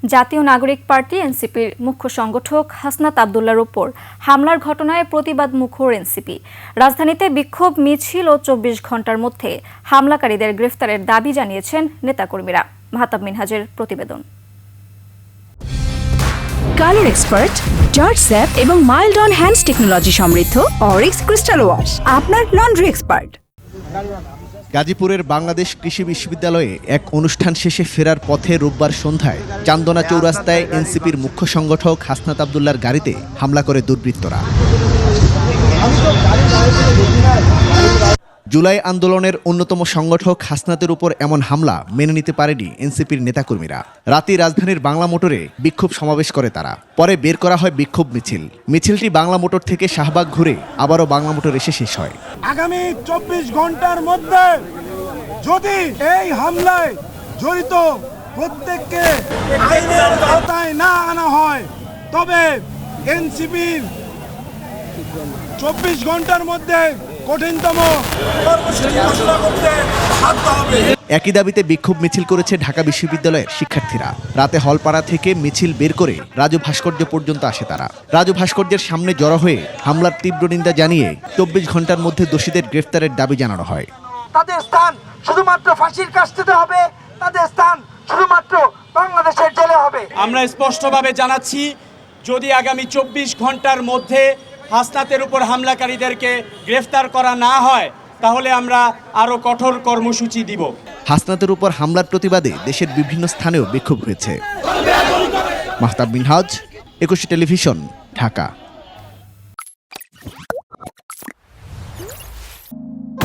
জাতীয় নাগরিক পার্টি এনসিপির মুখ্য সংগঠক হাসনাত আব্দুল্লাহর উপর হামলার ঘটনায় প্রতিবাদ মুখর এনসিপি। রাজধানীতে বিক্ষোভ মিছিল ও ২৪ ঘণ্টার মধ্যে হামলাকারীদের গ্রেফতারের দাবি জানিয়েছেন নেতাকর্মীরা। মাহতাব মিনহাজের প্রতিবেদন। কালার এক্সপার্ট, জর্জ স্যাপ এবং মাইল্ড অন হ্যান্ডস টেকনোলজি সমৃদ্ধ অরিক্স ক্রিস্টাল ওয়াশ আপনার লন্ড্রি এক্সপার্ট। গাজীপুরের বাংলাদেশ কৃষি বিশ্ববিদ্যালয়ে এক অনুষ্ঠান শেষে ফেরার পথে রোববার সন্ধ্যায় চান্দনা চৌরাস্তায় এনসিপির মুখ্য সংগঠক হাসনাত আব্দুল্লাহর গাড়িতে হামলা করে দুর্বৃত্তরা। জুলাই আন্দোলনের অন্যতম সংগঠক হাসনাতের উপর এমন হামলা মেনে নিতে পারেনি এনসিপির নেতাকর্মীরা। রাতে রাজধানীর বাংলা মোটরে বিক্ষোভ সমাবেশ করে তারা। পরে বের করা হয় বিক্ষোভ মিছিল। মিছিলটি বাংলা মোটর থেকে শাহবাগ ঘুরে আবারও বাংলা মোটর এসে শেষ হয়। আগামী ২৪ ঘন্টার মধ্যে যদি এই হামলায় জড়িত প্রত্যেককে আইনের আওতায় না আনা হয় তবে এনসিপির ২৪ ঘন্টার মধ্যে কঠিনতম কর্মসূচি ঘোষণা করতে বাধ্য হবে। একই দাবিতে বিক্ষোভ মিছিল করেছে ঢাকা বিশ্ববিদ্যালয়ের শিক্ষার্থীরা। রাতে হলপাড়া থেকে মিছিল বের করে রাজু ভাস্কর্য পর্যন্ত আসে তারা। রাজু ভাস্কর্যের সামনে জড়ো হয়ে হামলার তীব্র নিন্দা জানিয়ে ২৪ ঘন্টার মধ্যে দোষীদের গ্রেফতারের দাবি জানানো হয়। তাদের স্থান শুধুমাত্র ফাঁসির কাস্টতে হবে, তাদের স্থান শুধুমাত্র বাংলাদেশের জেলে হবে। আমরা স্পষ্টভাবে জানাচ্ছি, যদি আগামী ২৪ ঘন্টার মধ্যে হাসনাতের উপর হামলাকারীদেরকে গ্রেফতার করা না হয় তাহলে আমরা আরও কঠোর কর্মসূচি দিব। হাসনাতের উপর হামলার প্রতিবাদে দেশের বিভিন্ন স্থানেও বিক্ষোভ হয়েছে। মাহতাব মিনহাজ, ২১ টেলিভিশন, ঢাকা।